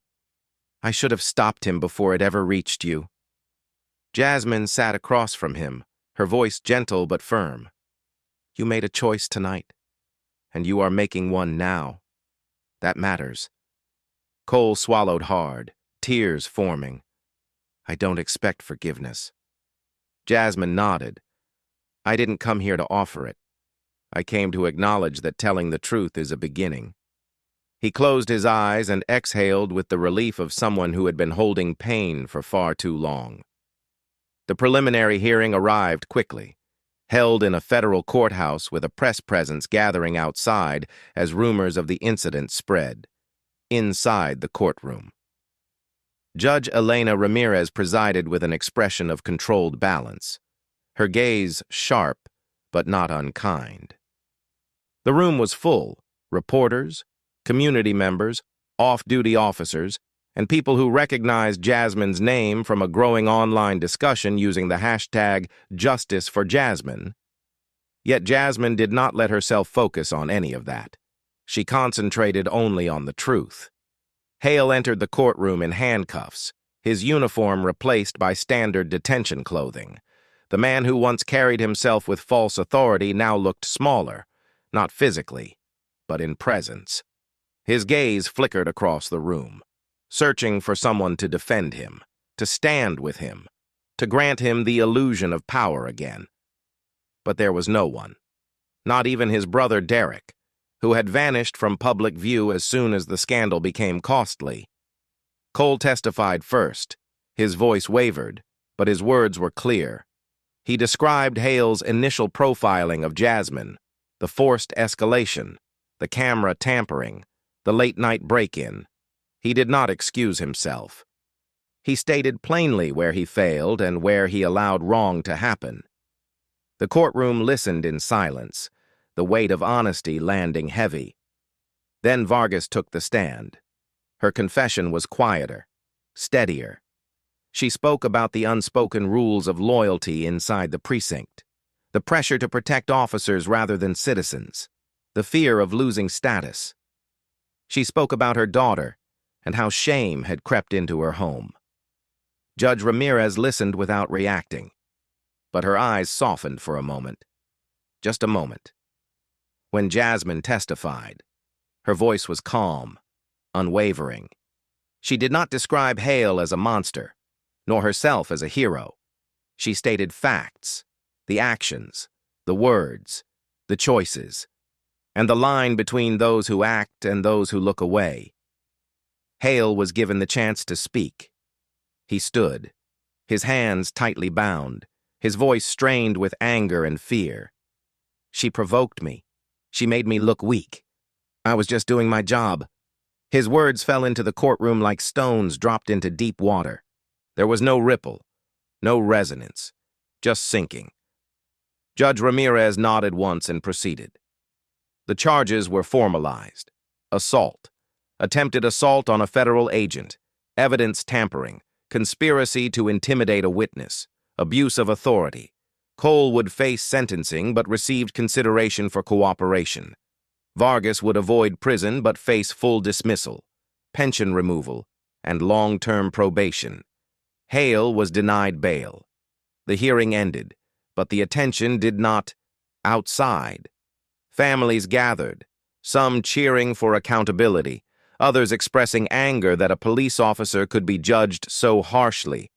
"I should have stopped him before it ever reached you." Jasmine sat across from him, her voice gentle but firm. "You made a choice tonight, and you are making one now. That matters." Cole swallowed hard, tears forming. "I don't expect forgiveness." Jasmine nodded. "I didn't come here to offer it. I came to acknowledge that telling the truth is a beginning." He closed his eyes and exhaled with the relief of someone who had been holding pain for far too long. The preliminary hearing arrived quickly. held in a federal courthouse with a press presence gathering outside as rumors of the incident spread. Inside the courtroom, Judge Elena Ramirez presided with an expression of controlled balance, her gaze sharp but not unkind. The room was full: reporters, community members, off-duty officers, and people who recognized Jasmine's name from a growing online discussion using the hashtag #JusticeForJasmine. Yet Jasmine did not let herself focus on any of that. She concentrated only on the truth. Hale entered the courtroom in handcuffs, his uniform replaced by standard detention clothing. The man who once carried himself with false authority now looked smaller, not physically, but in presence. His gaze flickered across the room, searching for someone to defend him, to stand with him, to grant him the illusion of power again. But there was no one, not even his brother Derek, who had vanished from public view as soon as the scandal became costly. Cole testified first. His voice wavered, but his words were clear. He described Hale's initial profiling of Jasmine, the forced escalation, the camera tampering, the late-night break-in. He did not excuse himself. He stated plainly where he failed and where he allowed wrong to happen. The courtroom listened in silence, the weight of honesty landing heavy. Then Vargas took the stand. Her confession was quieter, steadier. She spoke about the unspoken rules of loyalty inside the precinct, the pressure to protect officers rather than citizens, the fear of losing status. She spoke about her daughter and how shame had crept into her home. Judge Ramirez listened without reacting, but her eyes softened for a moment. Just a moment. When Jasmine testified, her voice was calm, unwavering. She did not describe Hale as a monster, nor herself as a hero. She stated facts, the actions, the words, the choices, and the line between those who act and those who look away. Hale was given the chance to speak. He stood, his hands tightly bound, his voice strained with anger and fear. She provoked me. She made me look weak. I was just doing my job. His words fell into the courtroom like stones dropped into deep water. There was no ripple, no resonance, just sinking. Judge Ramirez nodded once and proceeded. The charges were formalized. Assault, attempted assault on a federal agent, evidence tampering, conspiracy to intimidate a witness, abuse of authority. Cole would face sentencing but received consideration for cooperation. Vargas would avoid prison but face full dismissal, pension removal, and long-term probation. Hale was denied bail. The hearing ended, but the attention did not outside. Families gathered, some cheering for accountability, others expressing anger that a police officer could be judged so harshly.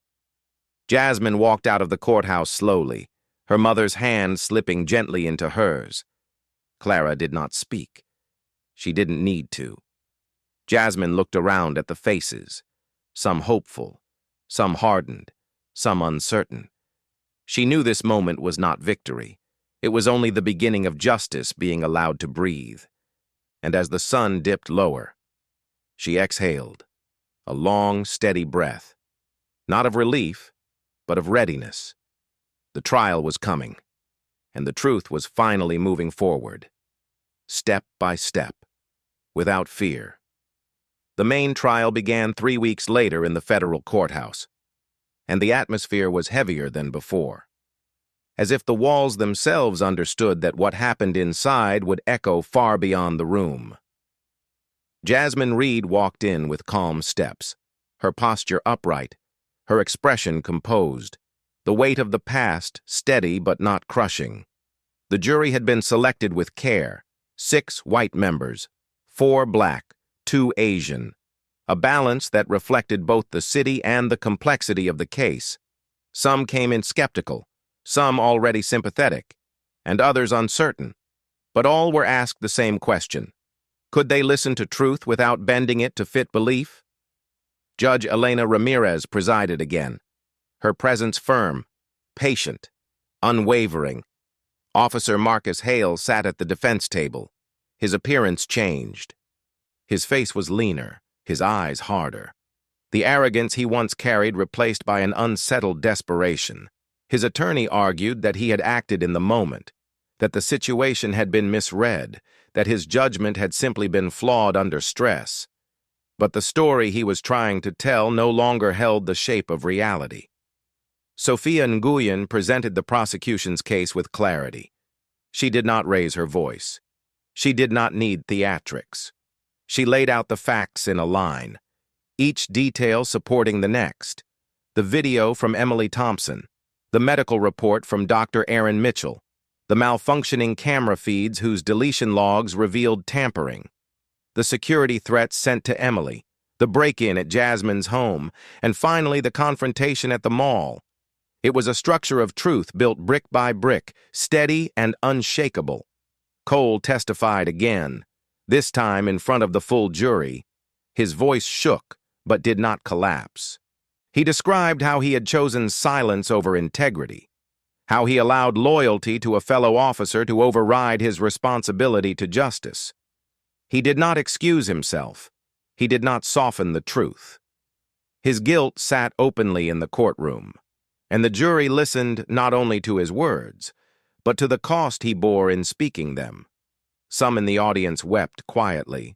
Jasmine walked out of the courthouse slowly, her mother's hand slipping gently into hers. Clara did not speak. She didn't need to. Jasmine looked around at the faces, some hopeful, some hardened, some uncertain. She knew this moment was not victory. It was only the beginning of justice being allowed to breathe. And as the sun dipped lower, she exhaled, a long, steady breath, not of relief, but of readiness. The trial was coming, and the truth was finally moving forward, step by step, without fear. The main trial began 3 weeks later in the federal courthouse, and the atmosphere was heavier than before, as if the walls themselves understood that what happened inside would echo far beyond the room. Jasmine Reed walked in with calm steps, her posture upright, her expression composed, the weight of the past steady but not crushing. The jury had been selected with care, 6 white members, 4 black, 2 Asian, a balance that reflected both the city and the complexity of the case. Some came in skeptical, some already sympathetic, and others uncertain, but all were asked the same question. Could they listen to truth without bending it to fit belief? Judge Elena Ramirez presided again, her presence firm, patient, unwavering. Officer Marcus Hale sat at the defense table. His appearance changed. His face was leaner, his eyes harder. The arrogance he once carried replaced by an unsettled desperation. His attorney argued that he had acted in the moment, that the situation had been misread, that his judgment had simply been flawed under stress. But the story he was trying to tell no longer held the shape of reality. Sophia Nguyen presented the prosecution's case with clarity. She did not raise her voice. She did not need theatrics. She laid out the facts in a line, each detail supporting the next. The video from Emily Thompson, the medical report from Dr. Aaron Mitchell, the malfunctioning camera feeds whose deletion logs revealed tampering, the security threats sent to Emily, the break-in at Jasmine's home, and finally the confrontation at the mall. It was a structure of truth built brick by brick, steady and unshakable. Cole testified again, this time in front of the full jury. His voice shook, but did not collapse. He described how he had chosen silence over integrity, how he allowed loyalty to a fellow officer to override his responsibility to justice. He did not excuse himself. He did not soften the truth. His guilt sat openly in the courtroom, and the jury listened not only to his words, but to the cost he bore in speaking them. Some in the audience wept quietly.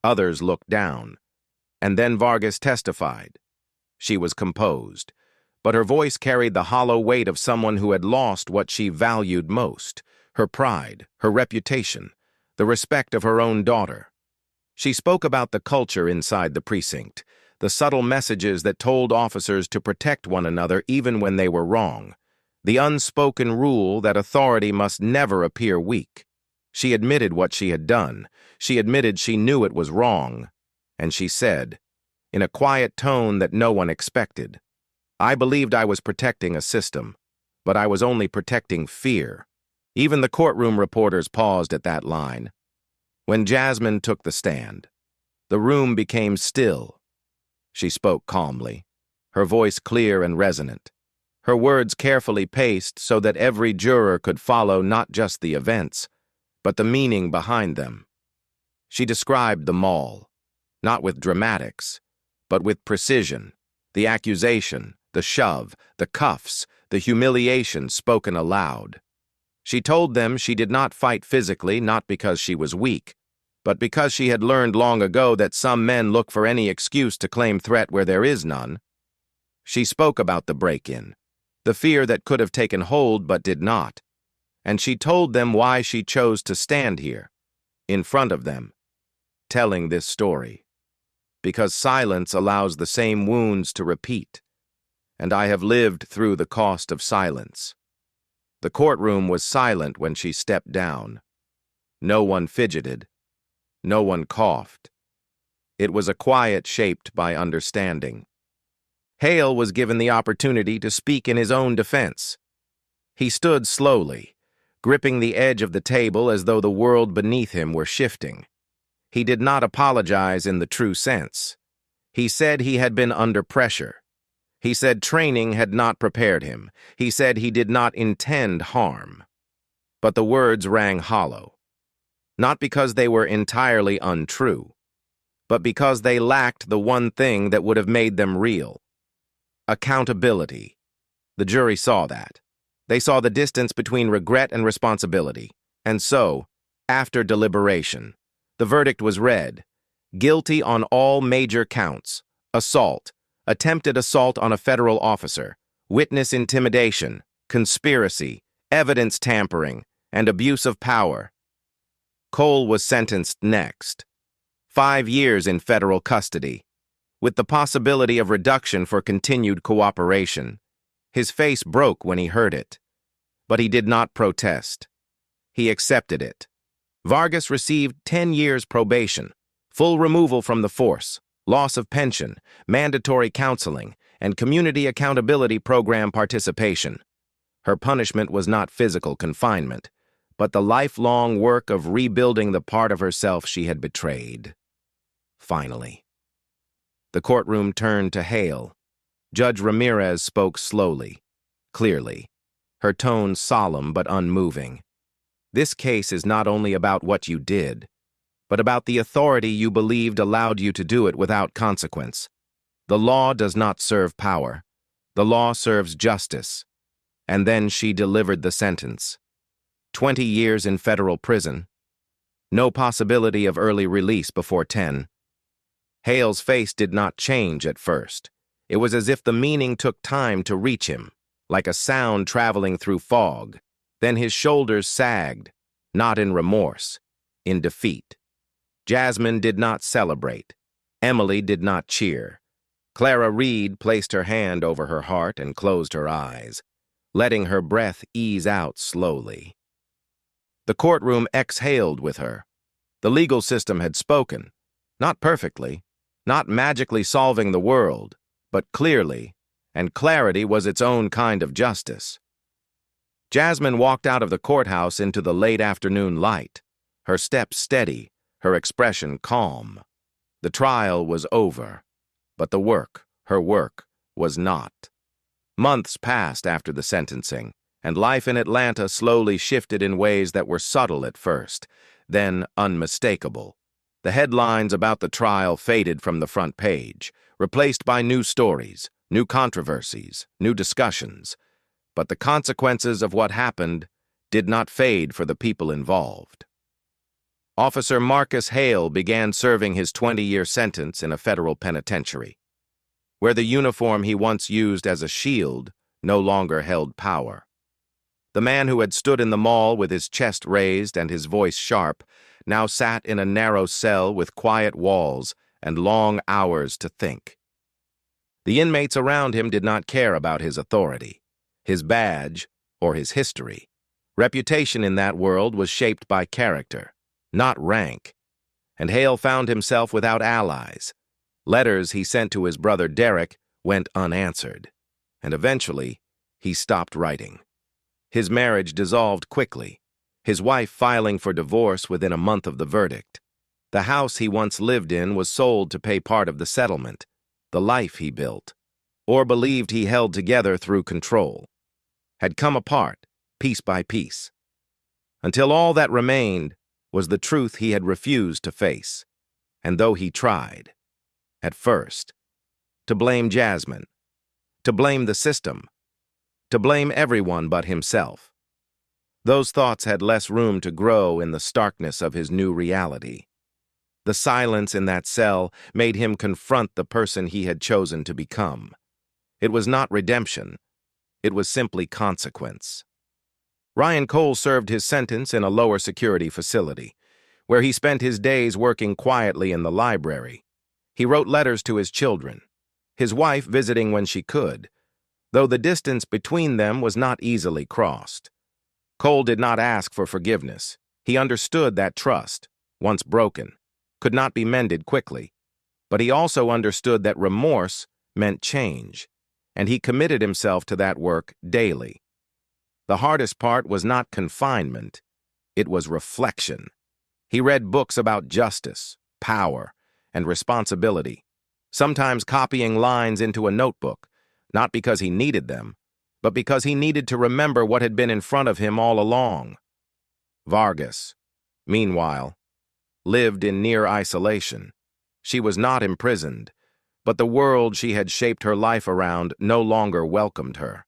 Others looked down. And then Vargas testified. She was composed, but her voice carried the hollow weight of someone who had lost what she valued most, her pride, her reputation, the respect of her own daughter. She spoke about the culture inside the precinct, the subtle messages that told officers to protect one another even when they were wrong, the unspoken rule that authority must never appear weak. She admitted what she had done. She admitted she knew it was wrong. And she said, in a quiet tone that no one expected, I believed I was protecting a system, but I was only protecting fear. Even the courtroom reporters paused at that line. When Jasmine took the stand, the room became still. She spoke calmly, her voice clear and resonant, her words carefully paced so that every juror could follow not just the events, but the meaning behind them. She described the mall, not with dramatics, but with precision, the accusation, the shove, the cuffs, the humiliation spoken aloud. She told them she did not fight physically, not because she was weak, but because she had learned long ago that some men look for any excuse to claim threat where there is none. She spoke about the break-in, the fear that could have taken hold but did not, and she told them why she chose to stand here, in front of them, telling this story. Because silence allows the same wounds to repeat, and I have lived through the cost of silence. The courtroom was silent when she stepped down. No one fidgeted. No one coughed. It was a quiet shaped by understanding. Hale was given the opportunity to speak in his own defense. He stood slowly, gripping the edge of the table as though the world beneath him were shifting. He did not apologize in the true sense. He said he had been under pressure. He said training had not prepared him. He said he did not intend harm. But the words rang hollow, not because they were entirely untrue, but because they lacked the one thing that would have made them real: accountability. The jury saw that. They saw the distance between regret and responsibility. And so, after deliberation, the verdict was read: guilty on all major counts: assault, attempted assault on a federal officer, witness intimidation, conspiracy, evidence tampering, and abuse of power. Cole was sentenced next. 5 years in federal custody, with the possibility of reduction for continued cooperation. His face broke when he heard it, but he did not protest. He accepted it. Vargas received 10 years probation, full removal from the force, loss of pension, mandatory counseling, and community accountability program participation. Her punishment was not physical confinement, but the lifelong work of rebuilding the part of herself she had betrayed. Finally, the courtroom turned to Hale. Judge Ramirez spoke slowly, clearly, her tone solemn but unmoving. This case is not only about what you did, but about the authority you believed allowed you to do it without consequence. The law does not serve power. The law serves justice. And then she delivered the sentence. 20 years in federal prison. No possibility of early release before 10. Hale's face did not change at first. It was as if the meaning took time to reach him, like a sound traveling through fog. Then his shoulders sagged, not in remorse, in defeat. Jasmine did not celebrate. Emily did not cheer. Clara Reed placed her hand over her heart and closed her eyes, letting her breath ease out slowly. The courtroom exhaled with her. The legal system had spoken, not perfectly, not magically solving the world, but clearly, and clarity was its own kind of justice. Jasmine walked out of the courthouse into the late afternoon light, her steps steady, her expression calm. The trial was over, but the work, her work, was not. Months passed after the sentencing, and life in Atlanta slowly shifted in ways that were subtle at first, then unmistakable. The headlines about the trial faded from the front page, replaced by new stories, new controversies, new discussions. But the consequences of what happened did not fade for the people involved. Officer Marcus Hale began serving his 20-year sentence in a federal penitentiary, where the uniform he once used as a shield no longer held power. The man who had stood in the mall with his chest raised and his voice sharp now sat in a narrow cell with quiet walls and long hours to think. The inmates around him did not care about his authority, his badge, or his history. Reputation in that world was shaped by character, not rank, and Hale found himself without allies. Letters he sent to his brother Derek went unanswered, and eventually he stopped writing. His marriage dissolved quickly, his wife filing for divorce within a month of the verdict. The house he once lived in was sold to pay part of the settlement, the life he built, or believed he held together through control, had come apart, piece by piece, until all that remained was the truth he had refused to face. And though he tried, at first, to blame Jasmine, to blame the system, to blame everyone but himself, those thoughts had less room to grow in the starkness of his new reality. The silence in that cell made him confront the person he had chosen to become. It was not redemption. It was simply consequence. Ryan Cole served his sentence in a lower security facility, where he spent his days working quietly in the library. He wrote letters to his children, his wife visiting when she could, though the distance between them was not easily crossed. Cole did not ask for forgiveness. He understood that trust, once broken, could not be mended quickly. But he also understood that remorse meant change, and he committed himself to that work daily. The hardest part was not confinement, it was reflection. He read books about justice, power, and responsibility, sometimes copying lines into a notebook, not because he needed them, but because he needed to remember what had been in front of him all along. Vargas, meanwhile, lived in near isolation. She was not imprisoned, but the world she had shaped her life around no longer welcomed her.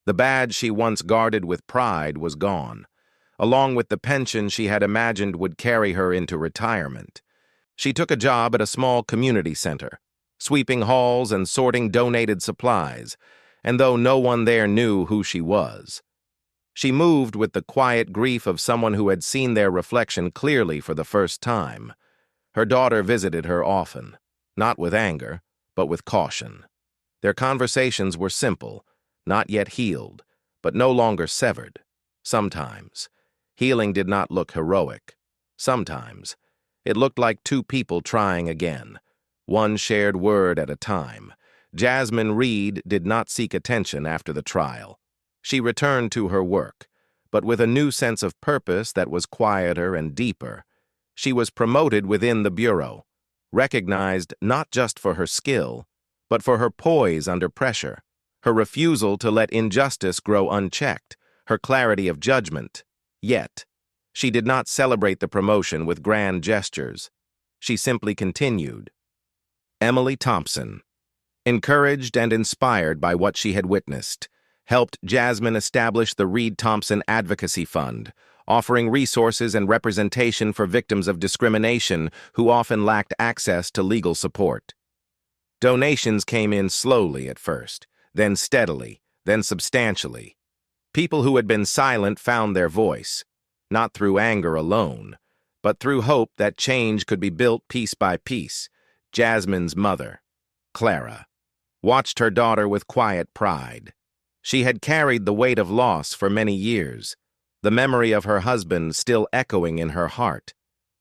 The badge she once guarded with pride was gone, along with the pension she had imagined would carry her into retirement. She took a job at a small community center, sweeping halls and sorting donated supplies, and though no one there knew who she was, she moved with the quiet grief of someone who had seen their reflection clearly for the first time. Her daughter visited her often, not with anger, but with caution. Their conversations were simple, not yet healed, but no longer severed. Sometimes, healing did not look heroic. Sometimes, it looked like two people trying again, one shared word at a time. Jasmine Reed did not seek attention after the trial. She returned to her work, but with a new sense of purpose that was quieter and deeper. She was promoted within the Bureau, recognized not just for her skill, but for her poise under pressure, her refusal to let injustice grow unchecked, her clarity of judgment. Yet, She did not celebrate the promotion with grand gestures. She simply continued. Emily Thompson, encouraged and inspired by what she had witnessed, helped Jasmine establish the Reed Thompson Advocacy Fund, offering resources and representation for victims of discrimination who often lacked access to legal support. Donations came in slowly at first, then steadily, then substantially. People who had been silent found their voice, not through anger alone, but through hope that change could be built piece by piece. Jasmine's mother, Clara, watched her daughter with quiet pride. She had carried the weight of loss for many years, the memory of her husband still echoing in her heart.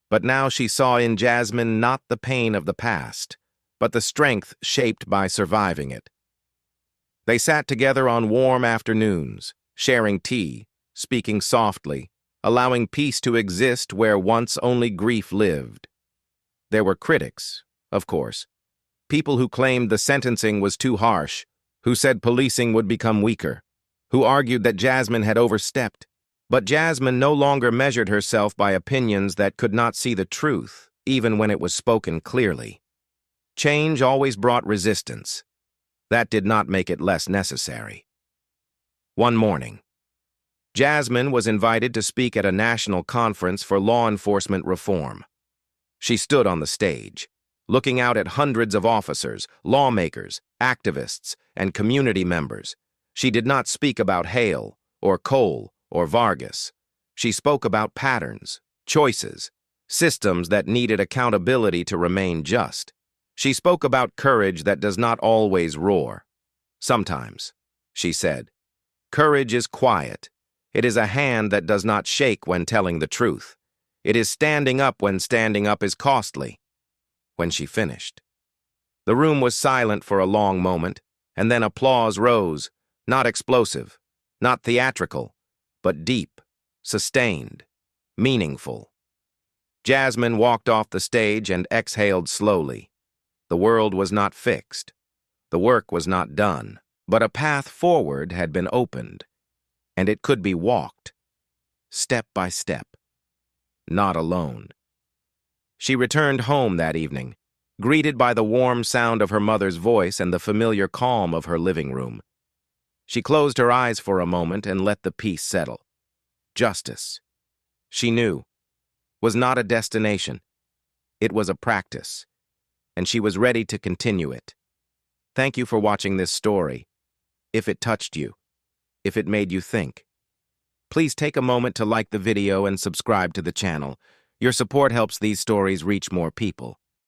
But now she saw in Jasmine not the pain of the past, but the strength shaped by surviving it. They sat together on warm afternoons, sharing tea, speaking softly, allowing peace to exist where once only grief lived. There were critics, of course, people who claimed the sentencing was too harsh, who said policing would become weaker, who argued that Jasmine had overstepped. But Jasmine no longer measured herself by opinions that could not see the truth, even when it was spoken clearly. Change always brought resistance. That did not make it less necessary. One morning, Jasmine was invited to speak at a national conference for law enforcement reform. She stood on the stage, looking out at hundreds of officers, lawmakers, activists, and community members. She did not speak about Hale or Cole or Vargas. She spoke about patterns, choices, systems that needed accountability to remain just. She spoke about courage that does not always roar. Sometimes, she said, courage is quiet. It is a hand that does not shake when telling the truth. It is standing up when standing up is costly. When she finished, the room was silent for a long moment, and then applause rose, not explosive, not theatrical, but deep, sustained, meaningful. Jasmine walked off the stage and exhaled slowly. The world was not fixed. The work was not done, but a path forward had been opened, and it could be walked, step by step, not alone. She returned home that evening, greeted by the warm sound of her mother's voice and the familiar calm of her living room. She closed her eyes for a moment and let the peace settle. Justice, she knew, was not a destination. It was a practice, and she was ready to continue it. Thank you for watching this story. If it touched you, if it made you think, please take a moment to like the video and subscribe to the channel. Your support helps these stories reach more people.